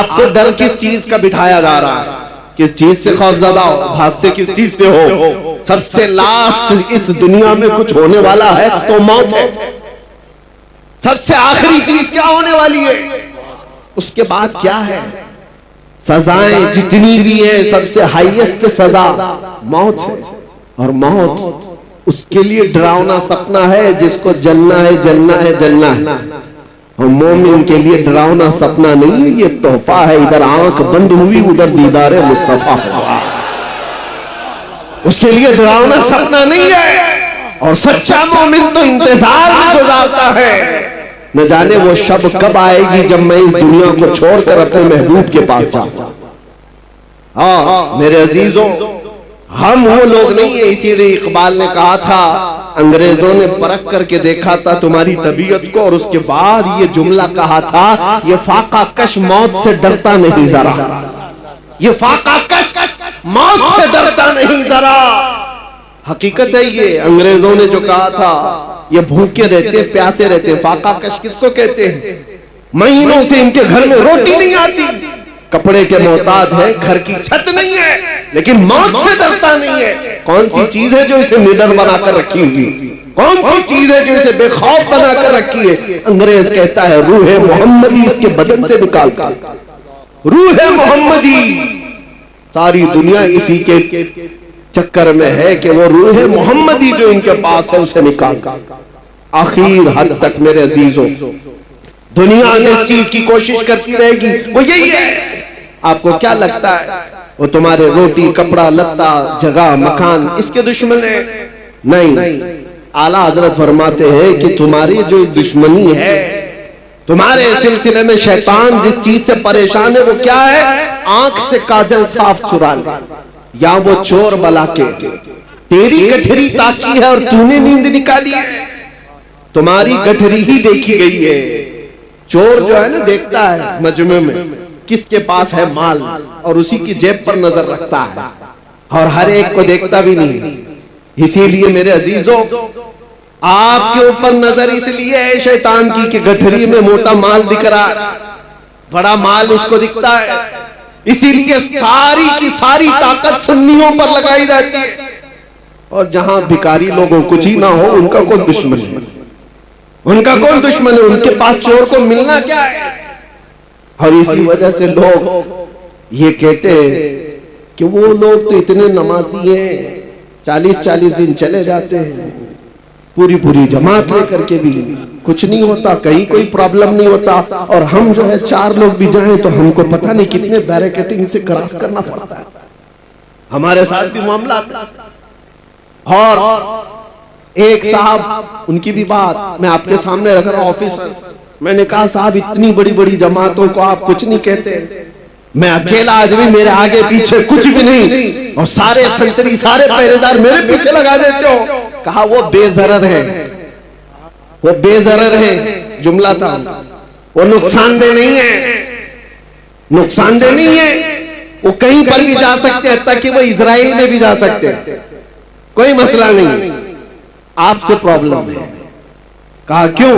आपको डर किस चीज का बिठाया जा रहा है? किस चीज से खौफजदा हो? भागते किस चीज से हो? सबसे लास्ट इस दुनिया में कुछ होने वाला है तो मौत है। सबसे आखिरी चीज क्या होने वाली है? उसके बाद क्या है? सजाएं जितनी भी है, सबसे हाईएस्ट सजा मौत है। और मौत उसके लिए डरावना सपना है जिसको जलना है, जलना है, जलना है। और मोमिन के लिए डरावना सपना नहीं है, ये तोहफा है। इधर आंख बंद हुई, उधर दीदारे मुस्तफा हुआ। उसके लिए डरावना सपना नहीं है। और सच्चा मोमिन तो इंतजार में गुजारता है, न जाने वो शब कब आएगी जब मैं इस दुनिया को छोड़कर अपने महबूब के पास जाऊं। हाँ मेरे अजीजों, हम वो लोग नहीं है। इसीलिए इकबाल ने कहा था, अंग्रेजों ने परख करके देखा था तुम्हारी तबीयत को, और उसके बाद ये जुमला कहा था, ये फाका कश मौत से डरता नहीं जरा, ये फाका कश मौत से डरता नहीं जरा। हकीकत है ये। अंग्रेजों ने जो कहा था, ये भूखे रहते, प्यासे रहते। फाका कश किसको कहते हैं? महीनों से इनके घर में रोटी नहीं आती, कपड़े के मोहताज है, घर की छत नहीं है, लेकिन मौत से डरता नहीं है। कौन सी चीज है जो इसे निडर बनाकर रखी हुई? कौन सी चीज है जो इसे बेखौफ बनाकर रखी है? अंग्रेज कहता है रूह मोहम्मदी इसके बदन से निकाल कर। रूह मोहम्मदी, सारी दुनिया इसी के चक्कर में है कि वो रूह मोहम्मदी जो इनके पास है उसे निकाल। आखिर हद तक मेरे अजीजों, दुनिया जिस चीज की कोशिश करती रहेगी वो यही है। आपको क्या लगता है वो तुम्हारे रोटी, कपड़ा, लत्ता, जगह, मकान इसके दुश्मन है? नहीं। आला हजरत फरमाते हैं कि तुम्हारी जो दुश्मनी है, तुम्हारे सिलसिले में शैतान जिस चीज से परेशान है वो क्या है? आंख से काजल साफ चुरा ले, या वो चोर बला के तेरी गठरी ताकी है और तूने नींद निकाली है। तुम्हारी गठरी ही देखी गई है। चोर जो है ना, देखता है मजमे में किसके पास है माल, और उसी की जेब पर नजर रखता है, और हर एक को देखता भी नहीं। इसीलिए मेरे अजीजों, आपके ऊपर नजर इसलिए है शैतान की कि गठरी में मोटा माल दिख रहा है, बड़ा माल उसको दिखता है। इसीलिए सारी की सारी ताकत सुन्नियों पर लगाई जाती है। और जहां भिखारी लोगों कुछ ही ना हो, उनका कौन दुश्मन है? उनका कौन दुश्मन है? उनके पास चोर को मिलना क्या है? और इसी वजह से लोग ये कहते हैं कि वो लोग तो इतने नमाजी हैं, 40-40 दिन चले जाते हैं, पूरी जमात लेकर के भी कुछ नहीं होता, कहीं कोई प्रॉब्लम नहीं होता। और हम जो है 4 लोग भी जाएं तो हमको पता नहीं कितने बैरिकेडिंग से क्रॉस करना पड़ता है। हमारे साथ भी मामला आता है। और एक साहब, उनकी भी बात मैं आपके सामने रख रहा हूं, ऑफिसर, मैंने कहा साहब इतनी बड़ी बड़ी जमातों को आप कुछ नहीं कहते, मैं अकेला आदमी, मेरे आगे पीछे कुछ भी नहीं, और सारे संतरी, सारे पहरेदार मेरे पीछे लगा देते हो। कहा वो बेजरर है, वो बेजरर है, जुमला था, वो नुकसानदेह नहीं है, नुकसानदेह नहीं है। वो कहीं पर भी जा सकते हैं, ताकि वो इजराइल में भी जा सकते हैं, कोई मसला नहीं। आपसे प्रॉब्लम है। कहा क्यों?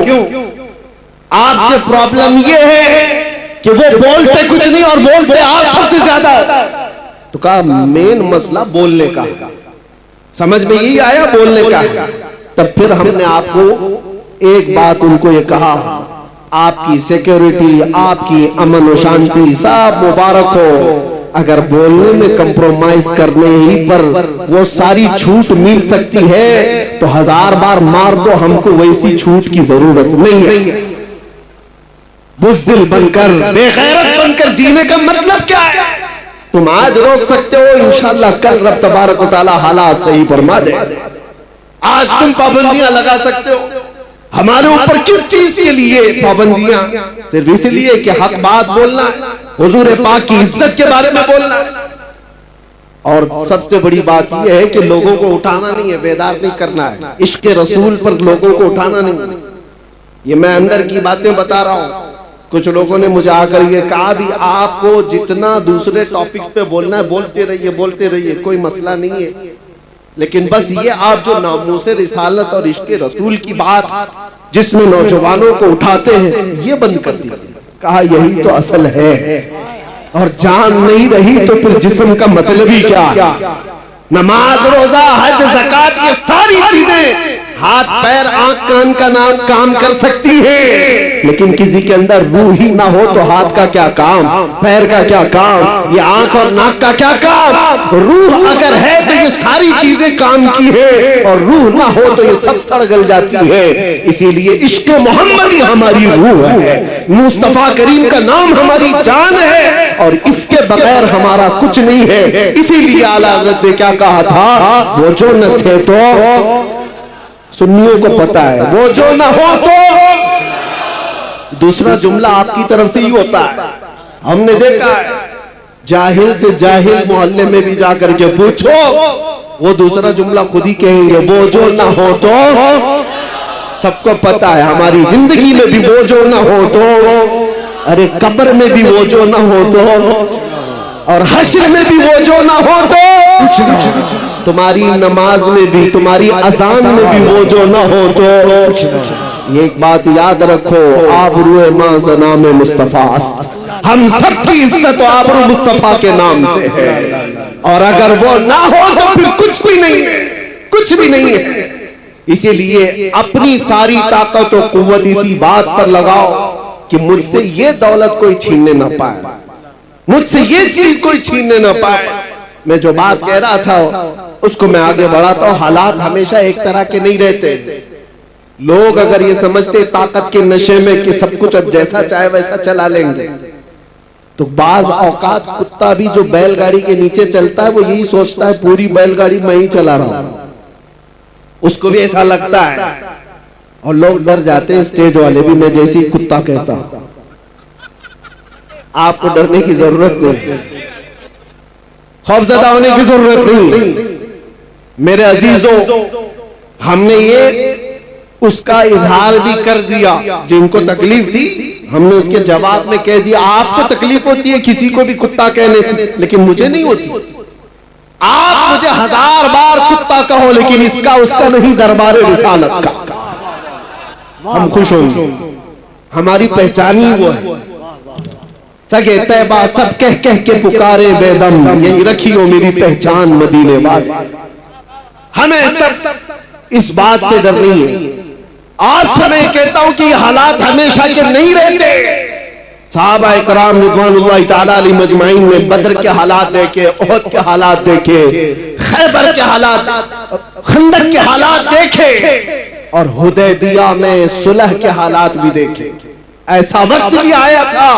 आपसे प्रॉब्लम ये है कि वो बोलते कुछ नहीं और बोलते आप सबसे ज्यादा। तो कहा मेन मसला बोलने का, समझ में यही आया, बोलने का। तब फिर हमने आपको एक बात उनको ये कहा, आपकी सिक्योरिटी, आपकी अमन और शांति सब मुबारक हो। अगर बोलने में कंप्रोमाइज करने ही पर वो सारी छूट मिल सकती है तो 1000 बार मार दो, हमको वैसी छूट की जरूरत नहीं है। बुज़दिल बनकर, बेगैरत बनकर जीने का मतलब क्या है? तुम आज रोक सकते हो, इंशाअल्लाह कल रब तबारक व तआला हालात सही फरमा दे। आज तुम पाबंदियां लगा सकते हो, हमारे ऊपर किस चीज के लिए पाबंदियां? सिर्फ इसलिए कि हक बात बोलना, हुजूर पाक की इज्जत के बारे में बोलना। और सबसे बड़ी बात यह है कि लोगों को उठाना नहीं है, बेदार नहीं करना है, इश्क रसूल पर लोगों को उठाना नहीं। ये मैं अंदर की बातें बता रहा हूं। कुछ लोगों ने मुझे आकर ये कहा भी आपको जितना दूसरे टॉपिक्स पे बोलना है बोलते रहिए, कोई मसला नहीं है, लेकिन बस ये आप जो नामूसे रिसालत और इश्क रसूल की बात जिसमें नौजवानों को उठाते हैं, ये बंद कर दीजिए। कहा यही तो असल है। और जान नहीं रही तो फिर जिस्म का मतलब ही क्या? नमाज, रोजा, हज, ज़कात, ये सारी चीजें हाथ पैर आंख कान का नाम काम कर सकती है, लेकिन किसी के अंदर रूह ही ना हो तो हाथ का क्या काम, पैर का क्या काम, ये आंख और नाक का क्या काम? रूह अगर है तो ये सारी चीजें काम की है, और रूह ना हो तो ये सब सड़ गल जाती है। इसीलिए इश्क मोहम्मदी हमारी रूह है, मुस्तफा करीम का नाम हमारी जान है, और इसके बगैर हमारा कुछ नहीं है। इसीलिए आला हज़रत ने क्या कहा था, वो जो न थे तो, सुन्नियों को पता है, वो जो ना हो तो। दूसरा जुमला आपकी तरफ से ही होता है, हमने देखा है, जाहिल से जाहिल मोहल्ले में भी जाकर के पूछो, वो दूसरा जुमला खुद ही कहेंगे, वो जो ना हो तो। सबको पता है हमारी जिंदगी में भी वो जो ना हो तो, अरे कब्र में भी वो जो ना हो तो, और हश्र में भी वो जो ना हो तो, तुम्हारी नमाज में भी, तुम्हारी अजान में भी वो जो ना हो तो। ये एक बात याद रखो, आबरूए माज़ना में मुस्तफा, हम सबकी इज्जत आबरू मुस्तफा के नाम से है, और अगर वो ना हो तो फिर कुछ भी नहीं है, कुछ भी नहीं है। इसीलिए अपनी सारी ताकत और कुव्वत इसी बात पर लगाओ कि मुझसे ये दौलत कोई छीनने ना पाए, मुझसे ये चीज कोई छीनने ना पाए। मैं जो बात कह रहा था उसको मैं आगे बढ़ाता हूं। हालात हमेशा एक तरह के नहीं रहते। लोग अगर ये समझते ताकत के नशे में कि सब कुछ अब जैसा चाहे वैसा चला लेंगे, तो बाज औकात कुत्ता भी जो बैलगाड़ी के नीचे चलता है वो यही सोचता है पूरी बैलगाड़ी मैं ही चला रहा हूं, उसको भी ऐसा लगता है, और लोग डर जाते हैं, स्टेज वाले भी। मैं जैसे ही कुत्ता कहता हूं, आपको डरने की जरूरत नहीं, खौफजदा होने की जरूरत नहीं। मेरे अजीजों, हमने ये उसका इजहार भी कर दिया, जिनको तकलीफ थी हमने उसके जवाब में कह दिया, आपको तकलीफ होती है किसी को भी कुत्ता कहने से, लेकिन मुझे नहीं होती। आप मुझे 1000 बार कुत्ता कहो, लेकिन इसका उसका नहीं, दरबार रिसालत का। हम खुश होंगे, हमारी पहचान ही वो है। सगे तैबा सब कह कह के पुकारे बेदम, यही रखी हो मेरी पहचान मदीने वाले। हमें सब इस बात से डर नहीं है। आज समय कहता हूं कि हालात हमेशा के नहीं रहते। सहाबा इकराम रिज़वानुल्लाह ताला अलैहिम मजमाइन ने बदर के हालात देखे, उहद के हालात देखे, खैबर के हालात, खंदक के हालात देखे, और हुदैबिया में सुलह के हालात भी देखे। ऐसा वक्त भी आया था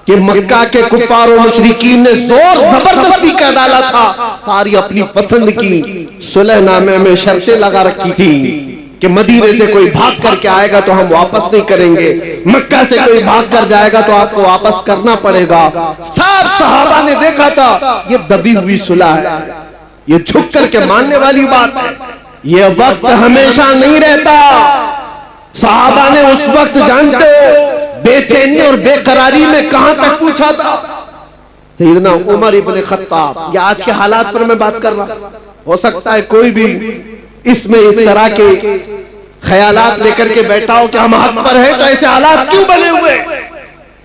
कि मक्का के कुफार और मुशरिकीन ने जोर जबरदस्ती कर डाला था, सारी अपनी पसंद की सुलहनामे में शर्तें लगा रखी थी कि मदीने से कोई भाग करके आएगा तो हम वापस नहीं करेंगे, मक्का से कोई भाग कर जाएगा तो आपको वापस करना पड़ेगा। सब सहाबा ने देखा था ये दबी हुई सुलह है, ये झुक करके मानने वाली बात है। ये वक्त हमेशा नहीं रहता। सहाबा ने उस वक्त जानते बेचैनी और बेकरारी में कहां तक पूछा था। सैयदना उमर इब्न खत्ताब, ये आज के हालात पर मैं बात कर रहा, हो सकता है कोई भी इसमें इस तरह के ख्यालात लेकर के बैठा हो कि हम हक पर हैं तो ऐसे हालात क्यों बने हुए।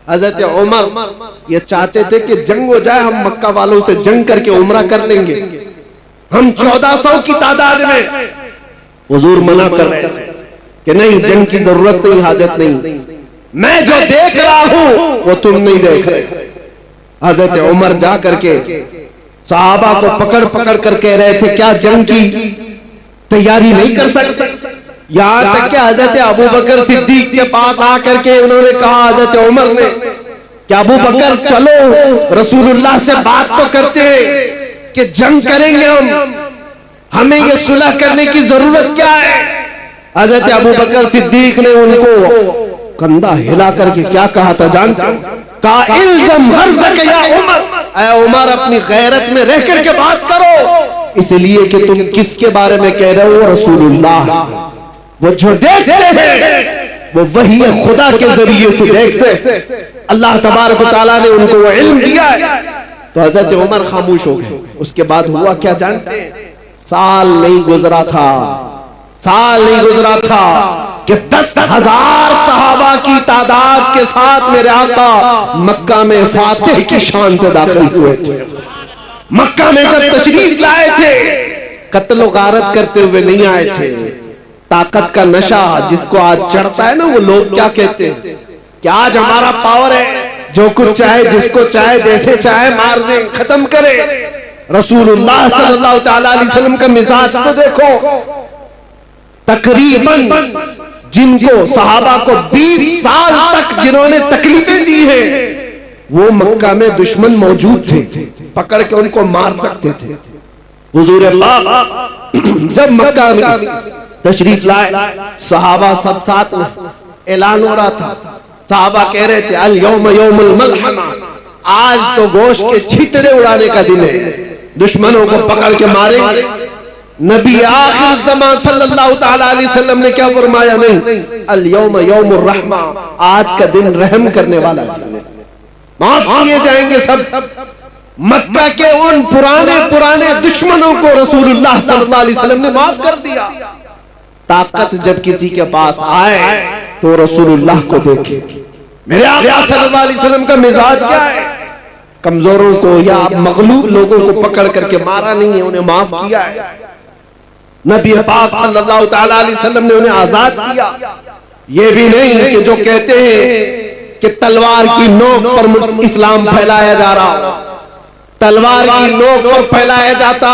हजरत उमर ये चाहते थे कि जंग हो जाए, हम मक्का वालों से जंग करके उम्रा कर लेंगे, हम 1400 की तादाद में। हुजूर मना कर रहे थे कि नहीं, जंग की जरूरत नहीं, हाजत नहीं, मैं जो देख रहा हूं वो तुम नहीं देख रहे। हजरत उमर जा करके सहाबा को पकड़ पकड़ कर कह रहे थे क्या जंग की तैयारी नहीं कर सकते। यहां तक कि हजरत अबू बकर सिद्दीक के पास आकर के उन्होंने कहा, हजरत उमर ने, कि अबू बकर चलो रसूलुल्लाह से बात तो करते हैं कि जंग करेंगे हमें ये सुलह करने की जरूरत क्या है। हजरत अबू बकर सिद्दीक ने उनको कंधा हिला करके क्या कहा था जानते? कहा इल्ज़म गरज़क या उमर, ऐ उमर अपनी गैरत में रह करके बात करो, इसलिए कि तुम किसके बारे में कह रहे हो? रसूलुल्लाह। वो जो देखते हैं वो वही खुदा के जरिए से देखते। अल्लाह तबारक व तआला ने उनको वो इल्म दिया है। तो हजरत उमर खामोश हो गए। उसके बाद हुआ क्या जानते हैं? साल नहीं गुजरा था, साल नहीं गुजरा था कि 10,000 सहाबा की तादाद के साथ मेरे आका मक्का में फातिह की शान से दाखिल हुए थे। मक्का में जब तशरीफ लाए थे कत्ल गारत करते हुए नहीं आए थे। ताकत का नशा जिसको आज चढ़ता है ना, वो लोग क्या कहते हैं कि आज हमारा पावर है, जो कुछ चाहे जिसको चाहे जैसे चाहे मार दे, खत्म करे। रसूलुल्लाह सल्लल्लाहु ताला अलैहि वसल्लम का मिजाज तो देखो। तकरीबन जिनको सहाबा को 20 साल तक जिन्होंने तकलीफें दी हैं, वो मक्का में दुश्मन मौजूद थे, पकड़ के उनको मार सकते थे। हुजूर अल्लाह जब मक्का में तशरीफ लाए, सहाबा सब साथ में ऐलान हो रहा था। सहाबा कह रहे थे अल यौम यौमुल मलहमा, आज तो गोश्त के छितरे उड़ाने का दिन है, दुश्मनों को पकड़ के मारेंगे। नबी आखिर ज़मा सल्लल्लाहु ताला अलैहि वसल्लम ने क्या फरमाया? नहीं, अल यौम यौमुर रहमा, आज का दिन रहम करने वाला दिन, माफ किए जाएंगे सब। मक्का के उन पुराने दुश्मनों को रसूलुल्लाह सल्लल्लाहु अलैहि वसल्लम ने माफ कर दिया। ताकत जब किसी के पास आए तो रसूलुल्लाह को देखे। मेरे आका सल्लल्लाहु अलैहि वसल्लम का मिजाज क्या है? कमजोरों को या मगलूब लोगों को पकड़ करके मारा नहीं है, उन्हें माफ किया है। नबी पाक सल्लल्लाहु ताला अलैहि वसल्लम ने उन्हें आजाद किया। ये भी नहीं कि जो कहते हैं कि तलवार की नोक पर इस्लाम फैलाया जा रहा, तलवार की नोक पर फैलाया जाता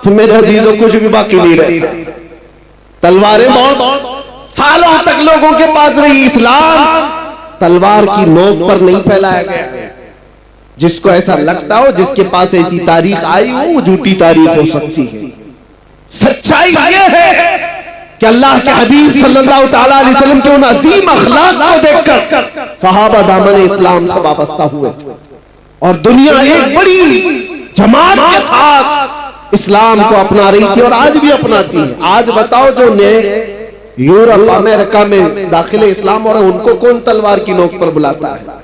तो मेरे अजीजों कुछ भी बाकी नहीं रहता। तलवारें बहुत सालों तक लोगों के पास रही, इस्लाम तलवार की नोक पर नहीं फैलाया गया। जिसको ऐसा लगता हो, जिसके पास ऐसी तारीख आई हो, वो झूठी तारीख हो सकती है। सच्चाई ये है कि अल्लाह के हबीब सल्लल्लाहु ताला अलैहि वसल्लम के उन अजीम अखलाक को देखकर सहाबा दामन इस्लाम से वाबस्ता हुए और दुनिया एक बड़ी जमात के साथ इस्लाम को अपना रही थी और आज भी अपनाती है। आज बताओ जो ने यूरोप अमेरिका में दाखिले इस्लाम और उनको कौन तलवार की नोक पर बुलाता है?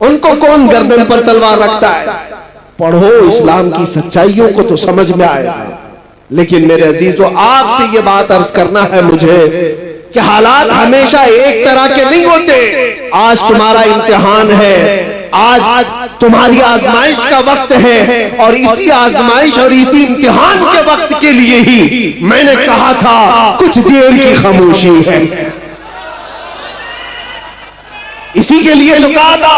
उनको कौन गर्दन पर तलवार रखता है? पढ़ो इस्लाम की सच्चाइयों को तो समझ में आएगा। लेकिन मेरे अजीजों, आपसे ये बात अर्ज करना है मुझे कि हालात हमेशा एक तरह के नहीं होते। आज तुम्हारा इम्तिहान है, आज तुम्हारी आजमाइश का वक्त है और इसी आजमाइश और इसी इम्तिहान के वक्त के लिए ही मैंने कहा था कुछ देर की खामोशी है। इसी के लिए तो कहा था।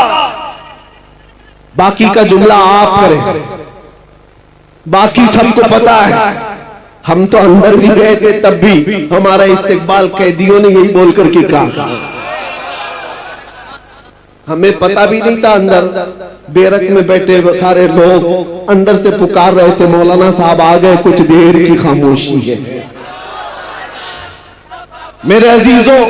बाकी का जुमला आप करें, बाकी सबको पता है। हम तो अंदर भी गए थे, तब भी हमारा इस्तेकबाल कैदियों ने यही बोल करके कहा। हमें पता भी नहीं था, अंदर बेरक में बैठे सारे लोग अंदर से पुकार रहे थे, मौलाना साहब आ गए, कुछ देर की खामोशी है। मेरे अजीजों,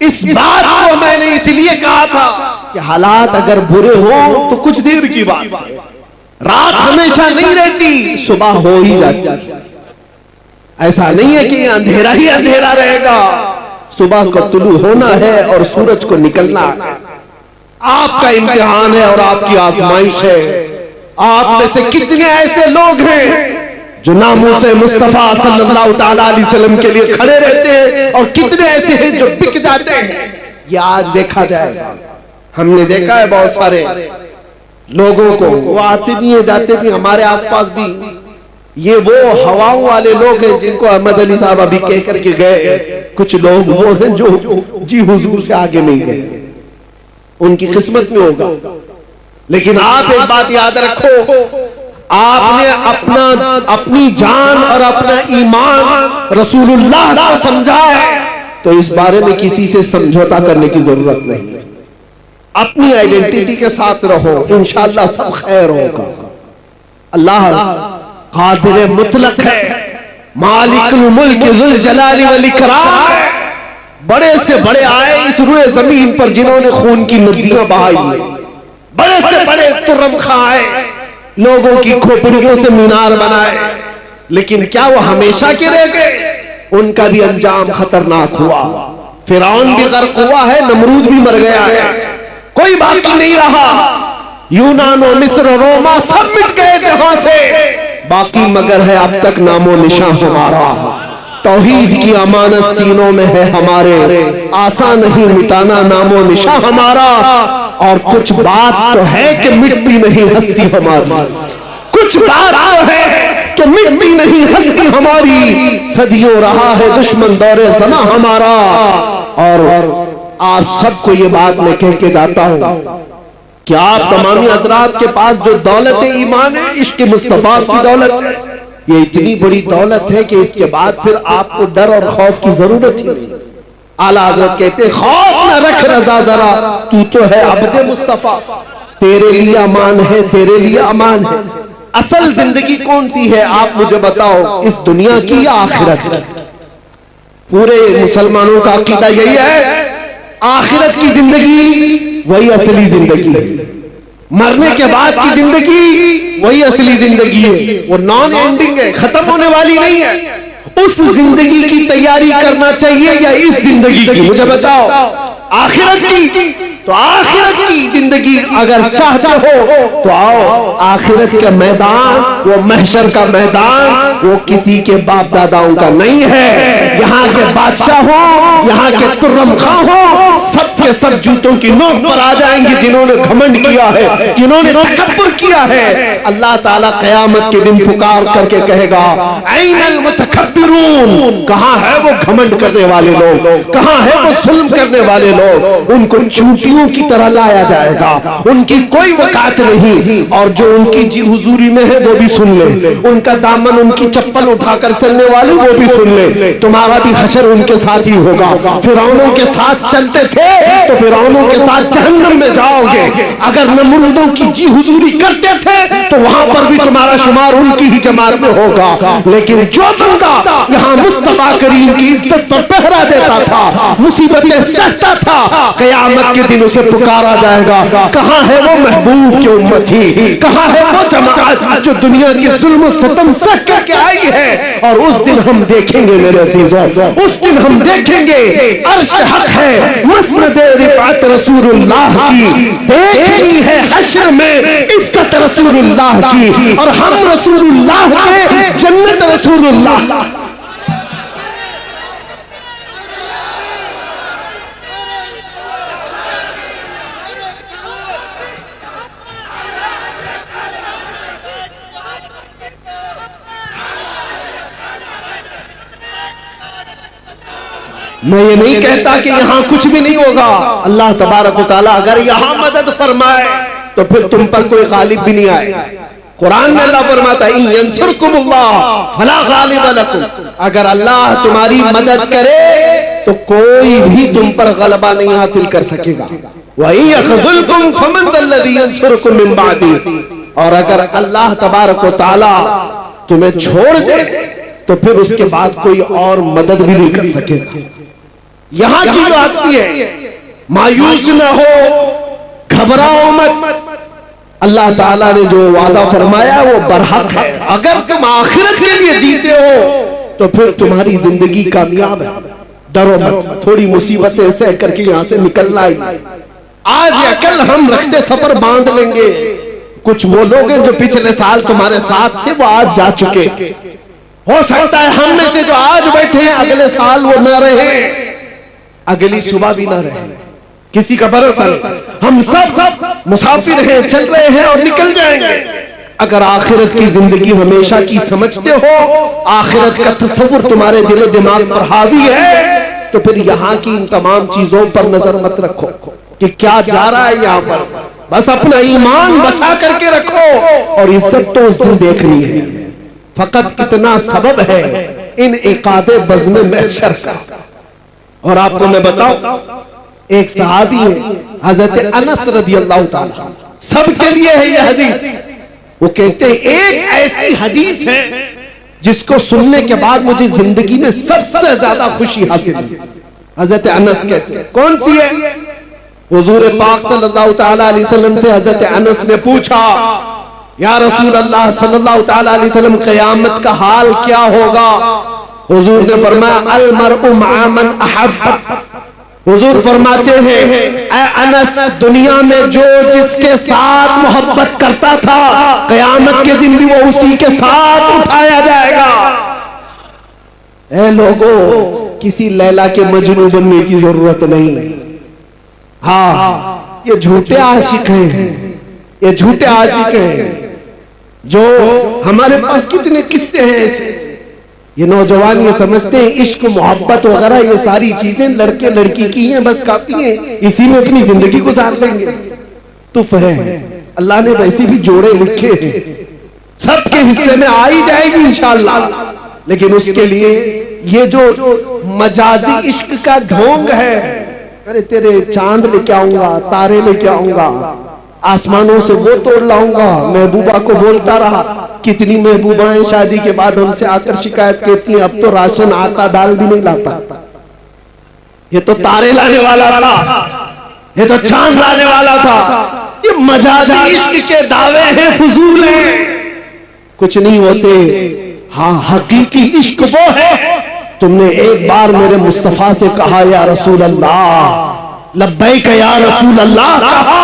इस बात को मैंने इसलिए कहा था कि हालात अगर बुरे हो तो कुछ देर की बात है। रात हमेशा नहीं रहती, सुबह हो ही जाती। ऐसा नहीं है कि अंधेरा ही अंधेरा रहेगा, सुबह का तुलू होना है और सूरज को निकलना है। आपका इम्तिहान है और आपकी आजमाइश है। आप में से कितने ऐसे लोग हैं जो नामों से मुस्तफा सल्लल्लाहु ताला अलैहि वसल्लम के लिए खड़े रहते हैं और कितने ऐसे हैं जो बिक जाते हैं। ये आज देखा जाएगा। हमने देखा है बहुत सारे लोगों को, वो आते भी हैं जाते भी, हमारे आसपास भी। ये वो हवाओं वाले लोग हैं जिनको अहमद अली साहब अभी कह करके गए। कुछ लोग वो हैं जो जी हुजूर से आगे नहीं गए, उनकी किस्मत में होगा। लेकिन आप एक बात याद रखो, आपने अपनी जान और अपना ईमान रसूलुल्लाह को समझा है तो इस बारे में किसी से समझौता करने की जरूरत नहीं है। अपनी आइडेंटिटी के साथ रहो, इंशाअल्लाह सब खैर होगा। अल्लाह कादिर मुतलक है, मालिकुल मुल्क जुल जलाली वल इकराम है। बड़े से बड़े आए इस रुए जमीन पर जिन्होंने खून की नदियां बहाई, बड़े से बड़े तुर्रम खां आए, लोगों की खोपड़ियों से मीनार बनाए, लेकिन क्या वो हमेशा के रह गए? उनका भी अंजाम खतरनाक हुआ। फिरौन भी गर्क हुआ है, नमरूद भी मर गया है, कोई बाकी नहीं रहा। यूनान, मिस्र, रोमा सब मिट गए जहां से, बाकी मगर है अब तक नामो निशान हमारा। तौहीद की अमानत सीनों में है हमारे, आसान नहीं मिटाना नामो निशा हमारा। और कुछ बात तो है कि मिटती नहीं हस्ती हमारी, कुछ बात तो है कि मिटती नहीं हस्ती हमारी। सदियों रहा है दुश्मन दौरे ज़मा हमारा। और आप सबको ये बात मैं कह के जाता हूं कि आप तमामी हजरात के पास जो दौलत ईमान है, इश्क मुस्तफा की दौलत है, ये इतनी बड़ी दौलत है कि इसके बाद फिर आपको डर और खौफ की जरूरत ही नहीं। आला हजरत कहते खौफ न रख रजा जरा, तू तो है अब्दे मुस्तफा, तेरे लिए अमान है, तेरे लिए अमान है। असल जिंदगी कौन सी है आप मुझे बताओ, इस दुनिया की या आखिरत की? पूरे मुसलमानों का अकीदा यही है, आखिरत की जिंदगी वही असली जिंदगी है, मरने के बाद की जिंदगी वही असली जिंदगी है। वो नॉन एंडिंग है, खत्म होने वाली नहीं है। उस जिंदगी की तैयारी करना चाहिए या इस जिंदगी की? मुझे बताओ। आखिरत की, तो आखिरत की जिंदगी अगर चाहते हो तो आओ। आखिरत का मैदान, वो महशर का मैदान, वो किसी के बाप दादाओं का नहीं है। यहाँ के बादशाह हो, यहाँ के तुर्रम खां हो, सब के सब जूतों की नोक पर आ जाएंगे जिन्होंने घमंड किया है, जिन्होंने तकब्बुर किया है। अल्लाह ताला क़यामत के दिन पुकार करके कहेगा, ऐनल मुतकब्बिरून, कहाँ है वो घमंड करने वाले लोग, कहाँ है वो जुल्म करने वाले लोग? उनको चूंटियों की तरह लाया जाएगा, उनकी कोई वकात नहीं। और जो उनकी जी हुजूरी में है वो भी सुन ले, उनका दामन, उनकी चप्पल उठाकर चलने वाले वो भी सुन ले। तुम्हारा भी हशर उनके साथ ही होगा। फिरौनों के साथ चलते थे तो फिरौनों के साथ जहन्नम में जाओगे। अगर नमरूदों की जी हुजूरी करते थे तो वहां पर भी तुम्हारा शुमार उनकी ही जमात में होगा। लेकिन जो बंदा यहाँ मुस्तफा करीम की इज्जत पर पहरा देता था, मुसीबतें सहता था, क़यामत के दिन उसे पुकारा जाएगा, कहाँ है वो महबूब की उम्मती, कहाँ है वो जमात जो दुनिया के जुल्म सतम सह करके आई है। और उस दिन हम देखेंगे मेरे अजीजों, उस दिन हम देखेंगे अर्श हक है, मसनद रिफात रसूलुल्लाह की, देखनी है हश्र में इज्जत रसूलुल्लाह की, और हम रसूलुल्लाह के, जन्नत रसूलुल्लाह। मैं ये नहीं कहता कि यहाँ कुछ भी नहीं होगा। अल्लाह तबारक व तआला अगर यहाँ मदद फरमाए तो फिर तुम पर कोई गालिब भी नहीं आएगा। कुरान में अल्लाह फरमाता है, इन यंसुरकुमुल्लाह फला गालिब लकुम, अगर अल्लाह तुम्हारी मदद करे तो कोई भी तुम पर गलबा नहीं हासिल कर सकेगा। वही यख़ज़ुलकुम फमन ज़ल्लज़ी यंसुरकुम मिन बादी, और अगर अल्लाह तबारक व तआला तुम्हें छोड़ दे तो फिर उसके बाद कोई और मदद भी नहीं कर सकेगा। यहाँ की जो आदमी है, मायूस न हो, घबराओ मत, अल्लाह ताला ने जो वादा फरमाया वो बरहक है। अगर तुम आखिरत के लिए जीते हो तो फिर तुम्हारी जिंदगी कामयाब है। डरो मत, थोड़ी मुसीबतें सह करके यहाँ से निकलना है। आज या कल हम रखते सफर बांध लेंगे। कुछ वो लोग हैं जो पिछले साल तुम्हारे साथ थे, वो आज जा चुके। हो सकता है हम में से जो आज बैठे हैं अगले साल वो न रहे, अगली सुबह भी ना रहे, किसी का भरोसा नहीं। हम सब मुसाफिर हैं, चल रहे हैं और निकल जाएंगे। अगर आखिरत की जिंदगी हमेशा की समझते हो, आखिरत का तस्वुर तुम्हारे दिल दिमाग पर हावी है, तो फिर यहाँ की इन तमाम चीजों पर नजर मत रखो कि क्या जा रहा है यहाँ पर। बस अपना ईमान बचा करके रखो, और इज्जत तो उस दिन देखनी है। फकत इतना सबब है इन इकादे बज़्म महशर का। और आपको मैं बताऊं, एक सहाबी है हजरत अनस रज़ियल्लाहु ताला, सबके लिए है यह हदीस। वो कहते हैं एक ऐसी हदीस है जिसको सुनने के बाद मुझे जिंदगी में सबसे ज्यादा खुशी हासिल हुई। हजरत अनस कहते हैं, कौन सी है? हुजूर पाक सल्लल्लाहु ताला अलैहि वसल्लम से हजरत अनस ने पूछा, या रसूल अल्लाह सल्लल्लाहु ताला अलैहि वसल्लम, क़यामत का हाल क्या होगा? हुजूर ने फरमाया, अल मरउ मअ मन अहब्ब। हुजूर फरमाते हैं, ऐ अनस, दुनिया में जो जिसके साथ मोहब्बत करता था, क़यामत के दिन भी वो उसी के साथ उठाया जाएगा। ऐ लोगों, किसी लैला के मजनू बनने की जरूरत नहीं। हाँ, ये झूठे आशिक हैं, ये झूठे आशिक हैं। जो हमारे पास कितने किस्से हैं ऐसे। ये नौजवान ये समझते हैं इश्क मोहब्बत वगैरह ये सारी चीजें लड़के लड़की की हैं, बस काफी हैं, इसी में अपनी जिंदगी गुजार लेंगे। तो अल्लाह ने वैसे भी जोड़े लिखे हैं, सबके हिस्से में आ ही जाएगी इंशाअल्लाह। लेकिन उसके लिए ये जो मजाजी इश्क का ढोंग है, अरे तेरे चांद लेके आऊंगा, तारे लेके आऊंगा, आसमानों से वो तोड़ लाऊंगा। महबूबा को बोलता रहा, कितनी महबूबाएं शादी के बाद हमसे आकर शिकायत करती हैं, अब तो राशन आटा दाल भी नहीं लाता। ये तो तारे लाने वाला था, ये तो चांद लाने वाला था। ये मजाजी इश्क के दावे हैं, फजूल हैं, कुछ नहीं होते। हाँ, हकीकी इश्क वो है, तुमने एक बार मेरे मुस्तफा से कहा या रसूल अल्लाह, लब्बैक या रसूल अल्लाह कहा।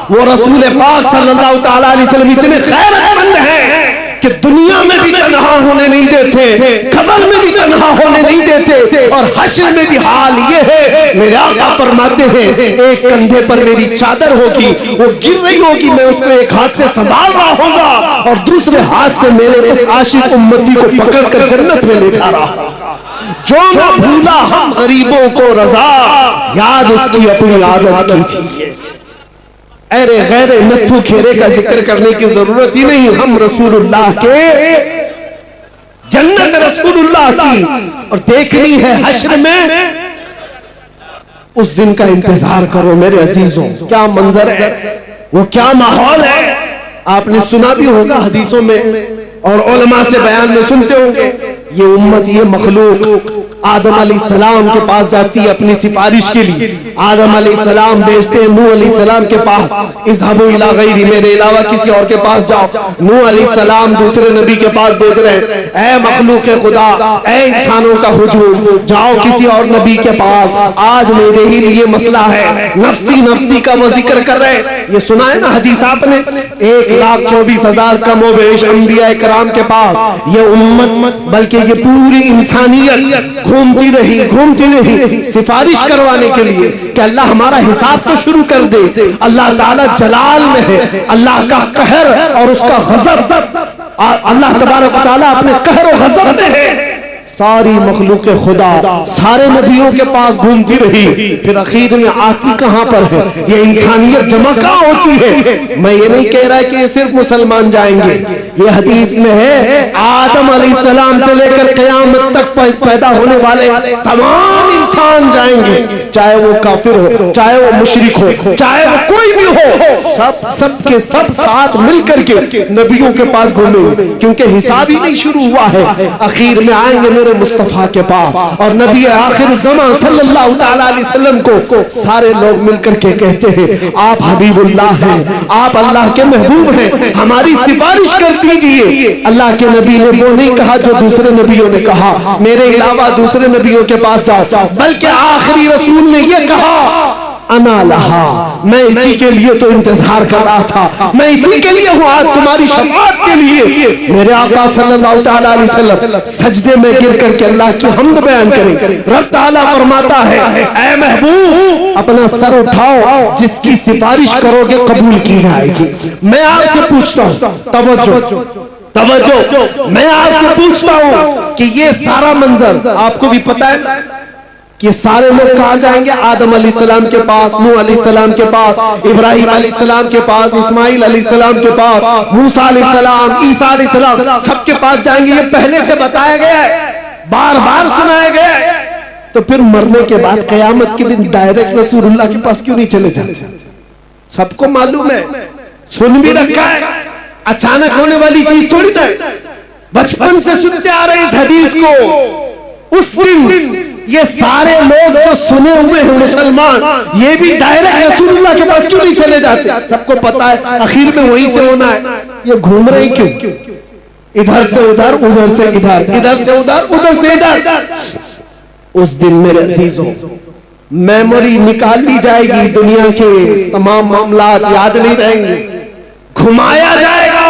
वो रसूल पाक सल्लल्लाहु ताला अलैहि वसल्लम इतने खैरतमंद हैं कि दुनिया में भी तन्हा होने नहीं देते, कब्र में भी तन्हा होने नहीं देते, और हश्र में भी हाल ये है। मेरे आका फरमाते हैं, एक कंधे पर मेरी चादर होगी, वो गिर रही होगी, मैं उसको एक हाथ से संभाल रहा होगा और दूसरे हाथ से मेरे उस आशिक उम्मती को पकड़कर जन्नत में ले जा रहा होगा। जो न भूला हम गरीबों को रजा, याद उसकी अपनी आदत कीजिए। अरे गैरे नत्थु खेरे का जिक्र करने की जरूरत ही नहीं, हम रसूलुल्लाह के, जन्नत रसूलुल्लाह की, और देखनी है हश्र में। उस दिन का इंतजार करो मेरे अजीजों। क्या मंजर है, वो क्या माहौल है। आपने सुना भी होगा हदीसों में और उलमा से बयान में सुनते होंगे, ये उम्मत, ये मखलूक आदम अलैहिस्सलाम के पास जाती है अपनी सिफारिश के लिए। आदम अलैहिस्सलाम भेजते हैं नूह अलैहिस्सलाम के पास, इज़हबू इला गैरी, मेरे अलावा किसी और के पास जाओ। नूह अलैहिस्सलाम दूसरे नबी के पास भेज रहे हैं, ऐ मखलूक खुदा, ऐ इंसानों का हुजूम, जाओ किसी और नबी के पास, आज मेरे ही लिए मसला है। नफ्सी नफ्सी का वो जिक्र कर रहे हैं। ये सुना है ना हदीस आपने, 1,24,000 कमोबेश अंबिया कराम के पास ये उम्मत, बल्कि ये पूरी इंसानियत घूमती रही सिफारिश करवाने के लिए कि अल्लाह हमारा हिसाब तो शुरू कर दे। अल्लाह ताला जलाल में है, अल्लाह का कहर और उसका गजब, अल्लाह तबारक व तआला अपने कहर और गजब में है। सारी मखलूक खुदा सारे नबियों के पास घूमती रही, फिर आखिर में आती कहां पर है, ये इंसानियत जमा कहां होती है। मैं ये नहीं कह रहा कि ये सिर्फ मुसलमान जाएंगे, ये हदीस में है आदम अलैहिस्सलाम से लेकर क़यामत तक पैदा होने वाले तमाम इंसान जाएंगे, चाहे वो काफिर हो, चाहे वो मुशरिक हो, चाहे वो कोई भी हो, सब के सब साथ मिलकर के नबियों के पास घूमेंगे, क्योंकि हिसाब ही नहीं शुरू हुआ है। आखिर में आएंगे मेरे मुस्तफा के पास, और नबी आखिर ज़मां सल्लल्लाहु ताला अलैहि वसल्लम को सारे लोग मिलकर के कहते हैं, आप हबीबुल्लाह हैं, आप अल्लाह के महबूब हैं, हमारी सिफारिश कर दीजिए। अल्लाह के नबी ने वो नहीं कहा जो दूसरे नबियों ने कहा, मेरे अलावा दूसरे नबियों के पास जाओ, बल्कि आखिरी रसूल ने ये कहा, अना लहा, मैं इसी के लिए तो इंतजार कर रहा था, मैं इसी के लिए हूँ, आज तुम्हारी शफाअत के लिए। मेरे आका सल्लल्लाहु ताला अलैहि वसल्लम सजदे में गिर करके अल्लाह की हम्द बयान करें। रब ताला फरमाता है, ऐ महबूब अपना सर उठाओ, जिसकी सिफारिश करोगे कबूल की जाएगी। मैं आपसे पूछता हूँ, तवज्जो, मैं आपसे पूछता हूँ कि ये सारा मंजर आपको भी पता है कि सारे लोग कहाँ जाएंगे? आदम अलैहिस्सलाम के पास, नूह अलैहिस्सलाम के पास, इब्राहिम अलैहिस्सलाम के पास, इस्माइल अलैहिस्सलाम के पास, मूसा अलैहिस्सलाम, ईसा अलैहिस्सलाम, सबके पास जाएंगे। ये पहले से बताया गया है, बार बार सुनाया गया है। तो फिर मरने के बाद कयामत के दिन डायरेक्ट रसूलुल्लाह के पास क्यों नहीं चले जाते? सबको मालूम है, सुन भी रखा है, अचानक होने वाली चीज थोड़ी ना, बचपन से सुनते आ रहे इस हदीस को। उस दिन ये सारे लोग जो सुने हुए हैं मुसलमान, ये भी डायरेक्ट रसूलुल्लाह के पास क्यों नहीं चले जाते? सबको पता है आखिर में वहीं से होना है। ये घूम रहे क्यों? इधर से उधर, उधर से इधर, इधर से उधर, उधर से इधर। उस दिन मेरे अजीजों मेमोरी निकाल ली जाएगी, दुनिया के तमाम मामलात याद नहीं रहेंगे, घुमाया जाएगा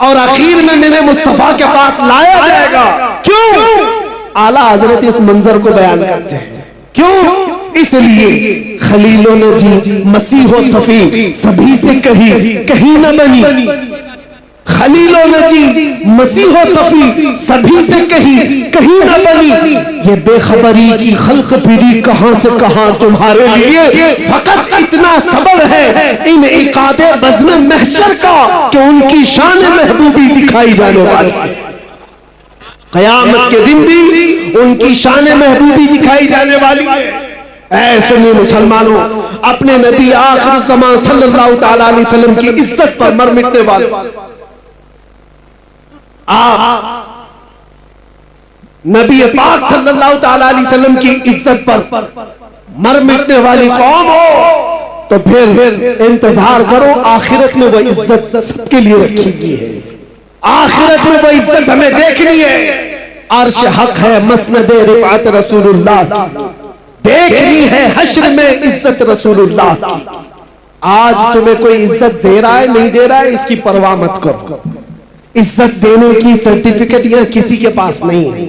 और आखिर में मेरे मुस्तफा के पास लाया जाएगा। क्यों? आला हजरत इस मंजर को बयान करते हैं। क्यों? इसलिए खलीलों ने जी मसीहो सफी सभी से कहीं न बनी। खलीलों ने जी मसीहो सफी सभी से कहीं न बनी। ये बेखबरी की खल्क फिरी कहां से कहां तुम्हारे लिए फकत इतना सबब है इन इकादे बज़्म महशर का कि उनकी शान महबूबी दिखाई जाने वाली है। क़यामत के दिन भी उनकी शान महबूबी दिखाई जाने वाली है। ऐ सुन्नी मुसलमानों, अपने नबी आखिर ज़मान सल्लल्लाहु तआला अलैहि वसल्लम की इज्जत पर मर मिटने वाले आप नबी पाक सल्लल्लाहु तआला अलैहि वसल्लम की इज्जत पर मर मिटने वाली कौम हो तो फिर इंतजार करो, आखिरत में वो इज्जत सबके लिए रखी गई है। आखिरत में वो इज्जत हमें देखनी है। अर्श हक है मसनद रिफात रसूलुल्लाह की, देखनी है हश्र में इज्जत रसूलुल्लाह की। आज तुम्हें कोई इज्जत दे रहा है नहीं दे रहा है इसकी परवाह मत करो। इज्जत देने की सर्टिफिकेट यह किसी के पास नहीं है।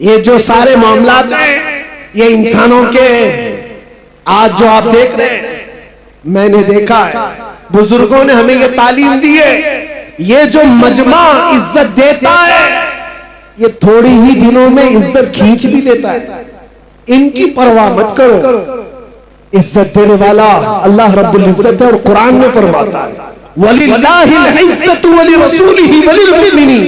ये जो सारे मामलात हैं ये इंसानों के, आज जो आप देख रहे हैं, मैंने देखा है बुजुर्गों ने हमें ये तालीम दी है। ये जो मजमा इज्जत देता है ये थोड़ी ही दिनों में इज्जत खींच भी लेता है। इनकी परवाह मत करो। इज्जत देने वाला अल्लाह रब्बुल इज्जत है और कुरान में फरमाता है वलिल्लाहिल इज्जतु वलिरसूलिही वलिलमुमिनीन।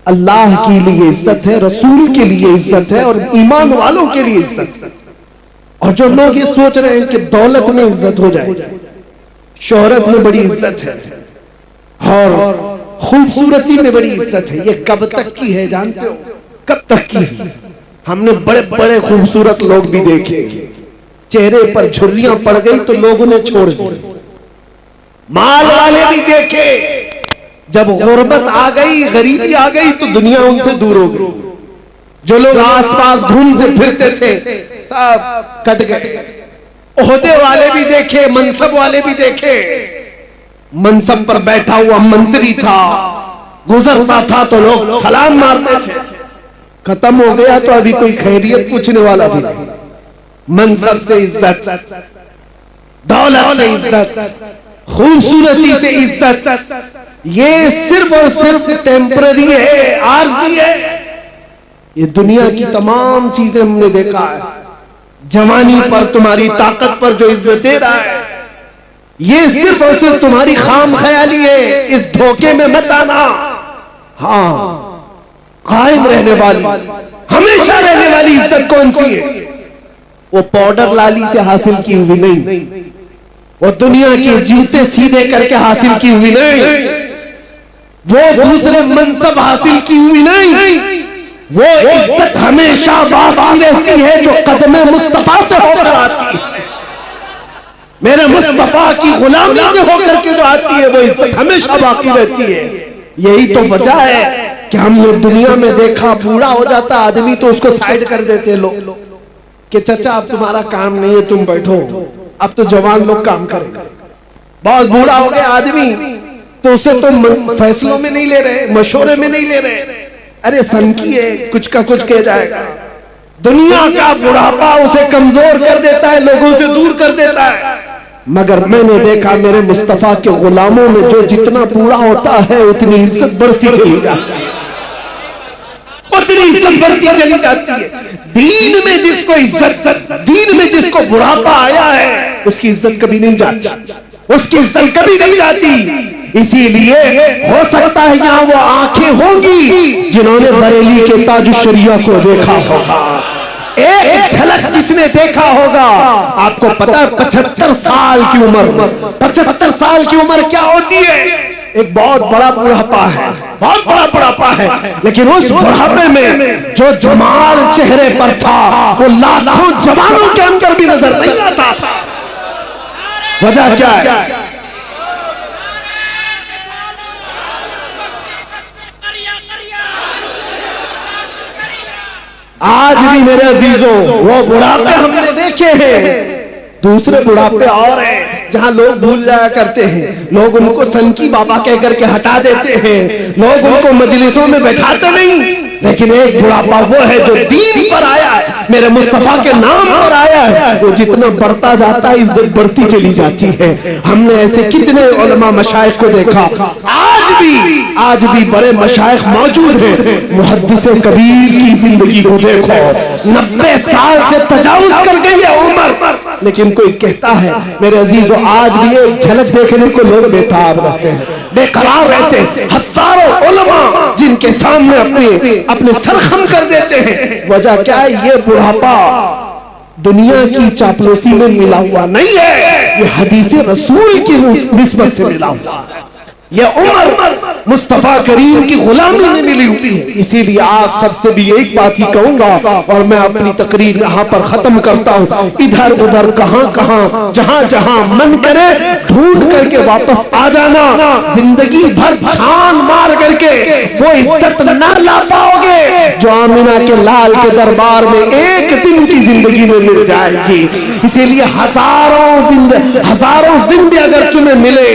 अल्लाह के लिए इज्जत है, रसूल के लिए इज्जत है और ईमान वालों के लिए इज्जत है। और जो लोग ये सोच रहे हैं कि दौलत में इज्जत हो जाए, शोहरत में बड़ी इज्जत है और खूबसूरती में बड़ी इज्जत है, ये कब तक की है जानते हो? कब तक की है? हमने बड़े बड़े खूबसूरत लोग भी देखे, चेहरे पर झुर्रियां पड़ गई तो लोगों ने छोड़ दी। माल वाले भी देखे, जब गुर्बत आ गई, गरीबी आ गई तो दुनिया उनसे दूर हो गई। जो लोग आसपास घूमते फिरते थे सब कट गए। ओहदे वाले भी देखे, मनसब वाले भी देखे। मनसब पर बैठा हुआ मंत्री था, गुजरता था तो लोग सलाम मारते थे। खत्म हो गया तो अभी कोई खैरियत पूछने वाला भी नहीं। मनसब से इज्जत, दौलत से इज्जत, खूबसूरती से इज्जत, ये सिर्फ और सिर्फ टेम्पररी है, आर्जी है। ये दुनिया की तमाम चीजें हमने देखा है। जवानी पर, तुम्हारी ताकत पर जो इज्जत दे रहा है ये सिर्फ और सिर्फ तुम्हारी खाम ख्याली है। इस धोखे में मत आना। हाँ, कायम रहने वाली, हमेशा रहने वाली इज्जत कौन सी है? वो पाउडर लाली से हासिल की हुई नहीं, वो दुनिया के जूते सीधे करके हासिल की हुई नहीं, वो दूसरे मनसब हासिल की हुई नहीं। वो इज्जत हमेशा बाकी रहती है जो कदमे मुस्तफा से होकर आती है। मेरे मुस्तफा की गुलामी से होकर के जो आती है वो इज्जत हमेशा बाकी रहती है। यही तो वजह है कि हमने दुनिया में देखा, बूढ़ा हो जाता आदमी तो उसको साइड कर देते लोग कि चाचा अब तुम्हारा काम नहीं है, तुम बैठो, अब तो जवान लोग काम करेंगे। बहुत बूढ़ा हो गया आदमी तो उसे तो फैसलों में नहीं ले रहे, मशवरे में नहीं ले रहे। अरे सनकी है, कुछ का कुछ कह जाएगा। दुनिया का बुढ़ापा उसे कमजोर कर देता है, लोगों से दूर कर देता है। मगर मैंने देखा मेरे मुस्तफा के गुलामों में जो जितना बूढ़ा होता है उतनी इज्जत बढ़ती चली जाती है, उतनी इज्जत बढ़ती चली जाती है। दीन में जिसको इज्जत, दीन में जिसको बुढ़ापा आया है उसकी इज्जत कभी नहीं जाती, उसकी इज्जत कभी नहीं जाती। इसीलिए हो सकता है यहाँ वो आंखें होंगी जिन्होंने बरेली के ताजुश्शरिया को देखा होगा। एक झलक जिसने देखा होगा, आपको पता है 75 साल की उम्र, 75 साल की उम्र क्या होती है? एक बहुत बड़ा बुढ़ापा है, बहुत बड़ा बुढ़ापा है। लेकिन उस बुढ़ापे में जो जमाल चेहरे पर था वो लाखों जवानों के अंदर भी नजर नहीं आता था। वजह क्या है? आज भी मेरे अजीजों वो बुढ़ापे हमने देखे हैं, दूसरे बुढ़ापे और हैं जहां लोग भूल जाया करते हैं। लोग उनको सनकी बाबा कह करके हटा देते हैं, लोग उनको मजलिसों में बैठाते नहीं, लेकिन एक बुढ़ापा वो है जो दीन पर आया है, मेरे मुस्तफा के नाम पर आया है। वो जितना बढ़ता जाता है इज्जत बढ़ती चली जाती है। हमने ऐसे कितने उलमा मशाइख को देखा, आज भी बड़े मशाइख मौजूद हैं। मुहद्दिस कबीर की जिंदगी को देखो, 90 साल से तजावुज कर गई है उम्र, लेकिन कोई कहता है मेरे अजीजों आज भी एक झलक देखने को लोग बेताब रहते हैं, बेकरार रहते हैं। हजारों उलमा जिनके सामने अपने सर खम कर देते हैं। वजह क्या है? ये बुढ़ापा दुनिया की चापलूसी में मिला हुआ नहीं है, ये हदीस रसूल की निस्बत से मिला हुआ है। ये उम्र मुस्तफा करीम की गुलामी में मिली हुई है। इसीलिए आप सबसे भी एक बात ही कहूंगा और मैं अपनी तकरीर यहाँ पर खत्म करता हूँ। इधर उधर कहाँ जहाँ मन करे ढूंढ करके वापस आ जाना। जिंदगी भर छान मार करके वो इज्जत न ला पाओगे जो आमिना के लाल के दरबार में एक दिन की जिंदगी में मिल जाएगी। इसीलिए हजारों दिन भी अगर तुम्हें मिले,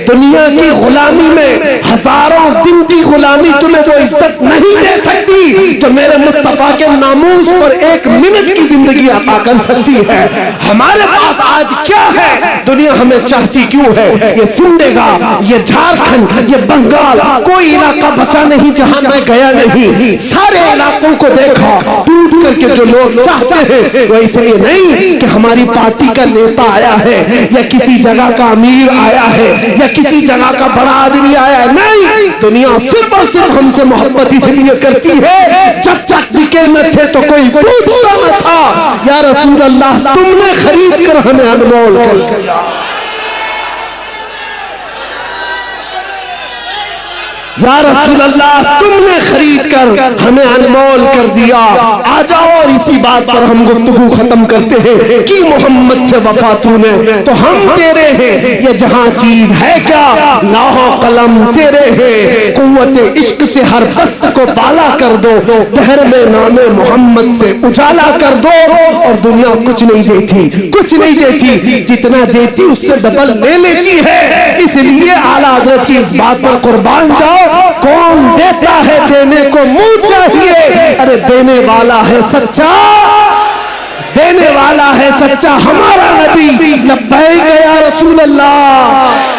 दुनिया की गुलामी में हजारों दिन की गुलामी तुम्हें वो इज्जत नहीं दे सकती जो मेरे मुस्तफा के नामूस पर एक मिनट की जिंदगी अता कर सकती है। हमारे पास आज क्या है? दुनिया हमें चाहती क्यों है? ये सिमडेगा, ये झारखंड, ये बंगाल, कोई इलाका बचा नहीं जहां मैं गया नहीं। सारे इलाकों को देखा, टूट करके जो लोग चाहते हैं वो इसलिए नहीं कि हमारी पार्टी का नेता आया है या किसी जगह का अमीर आया है या किसी जगह का बड़ा आदमी आया है। नहीं, दुनिया सिर्फ और सिर्फ हमसे मोहब्बत इसलिए करती है जब तक बिके न थे तो कोई पूछता न था या रसूल अल्लाह तुमने खरीद कर हमें अनमोल कर दिया। या रसूल अल्लाह तुमने खरीद कर हमें अनमोल कर दिया। आ जाओ और इसी बात पर हम गुफ्तगू खत्म करते हैं कि मोहम्मद से वफा तूने तो हम तेरे हैं। ये जहां चीज है क्या लाहो कलम तेरे हैं। कुव्वत इश्क से हर बस्त को बाला कर दो, दहर में नामे मोहम्मद से उजाला कर दो। और दुनिया कुछ नहीं देती, जितना देती उससे डबल ले लेती है। इसलिए आला हज़रत की इस बात पर कुर्बान जाओ। कौन देता है? देने को मुंह चाहिए। अरे देने वाला है सच्चा, हमारा नबी। लब्बैक या रसूल अल्लाह।